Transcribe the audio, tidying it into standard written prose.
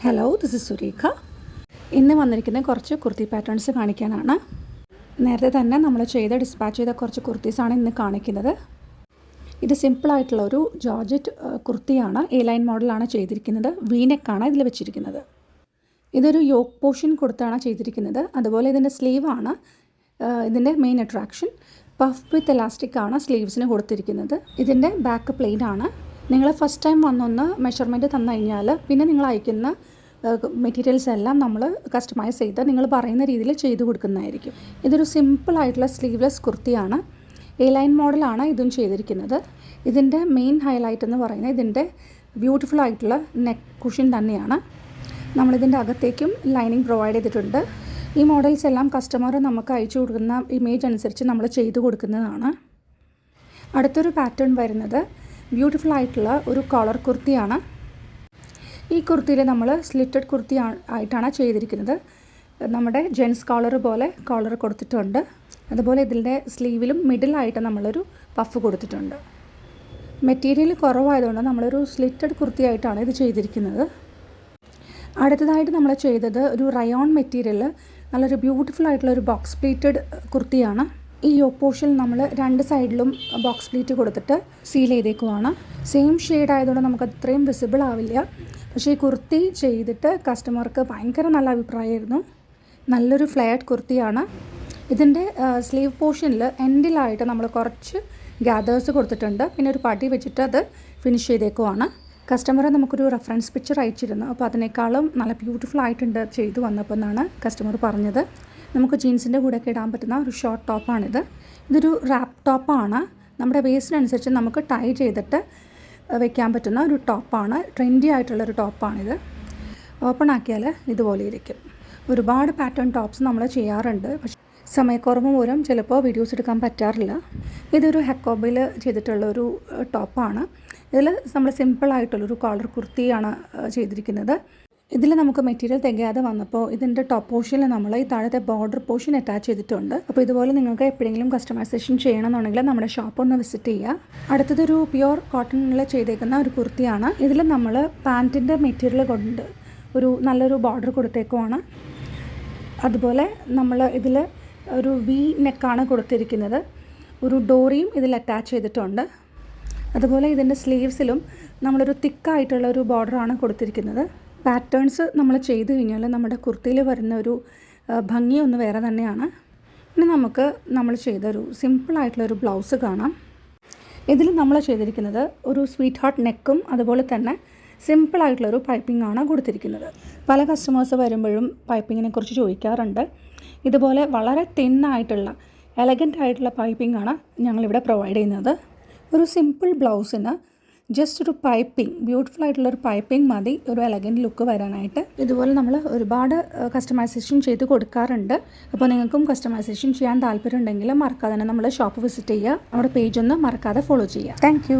Hello, this is Surekha. ഇന്ന് വന്നിരിക്കുന്ന കുറച്ച് കുർത്തി പാറ്റേൺസ് കാണിക്കാനാണ്. നേരത്തെ തന്നെ നമ്മൾ ഡിസ്പാച്ച് ചെയ്ത കുറച്ച് കുർത്തീസാണ് ഇന്ന് കാണിക്കുന്നത്. ഇത് സിമ്പിളായിട്ടുള്ള ഒരു ജോർജറ്റ് കുർത്തിയാണ്. എ ലൈൻ മോഡലാണ് ചെയ്തിരിക്കുന്നത്. വീനെക്കാണ് ഇതിൽ വെച്ചിരിക്കുന്നത്. ഇതൊരു യോക്ക് പോർഷൻ കൊടുത്താണ് ചെയ്തിരിക്കുന്നത്. അതുപോലെ ഇതിൻ്റെ സ്ലീവാണ് ഇതിൻ്റെ മെയിൻ അട്രാക്ഷൻ. പഫ് വിത്ത് എലാസ്റ്റിക് ആണ് സ്ലീവ്സിന് കൊടുത്തിരിക്കുന്നത്. ഇതിൻ്റെ ബാക്ക് പ്ലെയിൻ ആണ്. നിങ്ങൾ ഫസ്റ്റ് ടൈം വന്നൊന്ന് മെഷർമെൻറ്റ് തന്നു കഴിഞ്ഞാൽ പിന്നെ നിങ്ങൾ അയക്കുന്ന മെറ്റീരിയൽസ് എല്ലാം നമ്മൾ കസ്റ്റമൈസ് ചെയ്ത് നിങ്ങൾ പറയുന്ന രീതിയിൽ ചെയ്ത് കൊടുക്കുന്നതായിരിക്കും. ഇതൊരു സിമ്പിളായിട്ടുള്ള സ്ലീവ്ലെസ് കുർത്തിയാണ്. എ ലൈൻ മോഡലാണ് ഇതും ചെയ്തിരിക്കുന്നത്. ഇതിൻ്റെ മെയിൻ ഹൈലൈറ്റ് എന്ന് പറയുന്നത് ഇതിൻ്റെ ബ്യൂട്ടിഫുൾ ആയിട്ടുള്ള നെക്ക് കുഷൻ തന്നെയാണ്. നമ്മളിതിൻ്റെ അകത്തേക്കും ലൈനിങ് പ്രൊവൈഡ് ചെയ്തിട്ടുണ്ട്. ഈ മോഡൽസ് എല്ലാം കസ്റ്റമർ നമുക്ക് അയച്ചു കൊടുക്കുന്ന ഇമേജ് അനുസരിച്ച് നമ്മൾ ചെയ്ത് കൊടുക്കുന്നതാണ്. അടുത്തൊരു പാറ്റേൺ വരുന്നത് ബ്യൂട്ടിഫുൾ ആയിട്ടുള്ള ഒരു കോളർ കുർത്തിയാണ്. ഈ കുർത്തിയിൽ നമ്മൾ സ്ലിറ്റഡ് കുർത്തി ആയിട്ടാണ് ചെയ്തിരിക്കുന്നത്. നമ്മുടെ ജെൻസ് കോളർ പോലെ കോളർ കൊടുത്തിട്ടുണ്ട്. അതുപോലെ ഇതിൻ്റെ സ്ലീവിലും മിഡിലായിട്ട് നമ്മളൊരു പഫ് കൊടുത്തിട്ടുണ്ട്. മെറ്റീരിയൽ കുറവായതുകൊണ്ട് നമ്മളൊരു സ്ലിറ്റഡ് കുർത്തിയായിട്ടാണ് ഇത് ചെയ്തിരിക്കുന്നത്. അടുത്തതായിട്ട് നമ്മൾ ചെയ്തത് ഒരു റയോൺ മെറ്റീരിയൽ നല്ലൊരു ബ്യൂട്ടിഫുൾ ആയിട്ടുള്ള ഒരു ബോക്സ് പ്ലീറ്റഡ് കുർത്തിയാണ്. ഈ യോക്ക് പോർഷനിൽ നമ്മൾ രണ്ട് സൈഡിലും ബോക്സ് പ്ലീറ്റ് കൊടുത്തിട്ട് സീൽ ചെയ്തേക്കുവാണ്. സെയിം ഷെയ്ഡ് ആയതുകൊണ്ട് നമുക്ക് അത്രയും വിസിബിൾ ആവില്ല. പക്ഷേ ഈ കുർത്തി ചെയ്തിട്ട് കസ്റ്റമർക്ക് ഭയങ്കര നല്ല അഭിപ്രായമായിരുന്നു. നല്ലൊരു ഫ്ലെയർഡ് കുർത്തിയാണ്. ഇതിൻ്റെ സ്ലീവ് പോർഷനിൽ എൻഡിലായിട്ട് നമ്മൾ കുറച്ച് ഗ്യാദേഴ്സ് കൊടുത്തിട്ടുണ്ട്. പിന്നെ ഒരു പടി വെച്ചിട്ട് അത് ഫിനിഷ് ചെയ്തേക്കുവാണ്. കസ്റ്റമറെ നമുക്കൊരു റെഫറൻസ് പിക്ചർ അയച്ചിരുന്നു. അപ്പോൾ അതിനേക്കാളും നല്ല ബ്യൂട്ടിഫുൾ ആയിട്ടുണ്ട് ചെയ്തു വന്നപ്പോൾ എന്നാണ് കസ്റ്റമർ പറഞ്ഞത്. നമുക്ക് ജീൻസിൻ്റെ കൂടെയൊക്കെ ഇടാൻ പറ്റുന്ന ഒരു ഷോർട്ട് ടോപ്പാണിത്. ഇതൊരു റാപ്പ് ടോപ്പാണ്. നമ്മുടെ വേസ്റ്റിനനുസരിച്ച് നമുക്ക് ടൈ ചെയ്തിട്ട് വെക്കാൻ പറ്റുന്ന ഒരു ടോപ്പാണ്. ട്രെൻഡി ആയിട്ടുള്ളൊരു ടോപ്പാണിത്. ഓപ്പൺ ആക്കിയാൽ ഇതുപോലെ ഇരിക്കും. ഒരുപാട് പാറ്റേൺ ടോപ്സ് നമ്മൾ ചെയ്യാറുണ്ട്. പക്ഷേ സമയക്കുറവ് മൂലം ചിലപ്പോൾ വീഡിയോസ് എടുക്കാൻ പറ്റാറില്ല. ഇതൊരു ഹെക്കോബയിൽ ചെയ്തിട്ടുള്ളൊരു ടോപ്പാണ്. ഇതിൽ നമ്മൾ സിമ്പിളായിട്ടുള്ളൊരു കോളർ കുർത്തിയാണ് ചെയ്തിരിക്കുന്നത്. ഇതിൽ നമുക്ക് മെറ്റീരിയൽ തികയാതെ വന്നപ്പോൾ ഇതിൻ്റെ ടോപ്പ് പോർഷനിൽ നമ്മൾ ഈ താഴത്തെ ബോർഡർ പോർഷൻ അറ്റാച്ച് ചെയ്തിട്ടുണ്ട്. അപ്പോൾ ഇതുപോലെ നിങ്ങൾക്ക് എപ്പോഴെങ്കിലും കസ്റ്റമൈസേഷൻ ചെയ്യണമെന്നുണ്ടെങ്കിൽ നമ്മുടെ ഷോപ്പ് ഒന്ന് വിസിറ്റ് ചെയ്യുക. അടുത്തതൊരു പ്യുവർ കോട്ടണിൽ ചെയ്തേക്കുന്ന ഒരു കുർത്തിയാണ്. ഇതിൽ നമ്മൾ പാൻറ്റിൻ്റെ മെറ്റീരിയൽ കൊണ്ട് ഒരു നല്ലൊരു ബോർഡർ കൊടുത്തേക്കുവാണ്. അതുപോലെ നമ്മൾ ഇതിൽ ഒരു വി നെക്കാണ് കൊടുത്തിരിക്കുന്നത്. ഒരു ഡോറിയും ഇതിൽ അറ്റാച്ച് ചെയ്തിട്ടുണ്ട്. അതുപോലെ ഇതിൻ്റെ സ്ലീവ്സിലും നമ്മളൊരു തിക്കായിട്ടുള്ള ഒരു ബോർഡറാണ് കൊടുത്തിരിക്കുന്നത്. പാറ്റേൺസ് നമ്മൾ ചെയ്ത് കഴിഞ്ഞാൽ നമ്മുടെ കുർത്തിയിൽ വരുന്ന ഒരു ഭംഗി ഒന്ന് വേറെ തന്നെയാണ്. ഇനി നമുക്ക് നമ്മൾ ചെയ്തൊരു സിമ്പിളായിട്ടുള്ളൊരു ബ്ലൗസ് കാണാം. ഇതിൽ നമ്മൾ ചെയ്തിരിക്കുന്നത് ഒരു സ്വീറ്റ് ഹാർട്ട് നെക്കും അതുപോലെ തന്നെ സിമ്പിളായിട്ടുള്ളൊരു പൈപ്പിംഗ് ആണ് കൊടുത്തിരിക്കുന്നത്. പല കസ്റ്റമേഴ്സ് വരുമ്പോഴും പൈപ്പിങ്ങിനെ കുറിച്ച് ചോദിക്കാറുണ്ട്. ഇതുപോലെ വളരെ തിന്നായിട്ടുള്ള എലഗൻ്റ് ആയിട്ടുള്ള പൈപ്പിംഗ് ആണ് ഞങ്ങളിവിടെ പ്രൊവൈഡ് ചെയ്യുന്നത്. ഒരു സിമ്പിൾ ബ്ലൗസിന് ജസ്റ്റ് ഒരു പൈപ്പിംഗ്, ബ്യൂട്ടിഫുൾ ആയിട്ടുള്ളൊരു പൈപ്പിംഗ് മതി ഒരു എലഗൻറ്റ് ലുക്ക് വരാനായിട്ട്. ഇതുപോലെ നമ്മൾ ഒരുപാട് കസ്റ്റമൈസേഷൻ ചെയ്ത് കൊടുക്കാറുണ്ട്. അപ്പോൾ നിങ്ങൾക്കും കസ്റ്റമൈസേഷൻ ചെയ്യാൻ താല്പര്യം ഉണ്ടെങ്കിൽ മറക്കാതെ തന്നെ നമ്മൾ ഷോപ്പ് വിസിറ്റ് ചെയ്യുക. നമ്മുടെ പേജ് ഒന്ന് മറക്കാതെ ഫോളോ ചെയ്യുക. താങ്ക്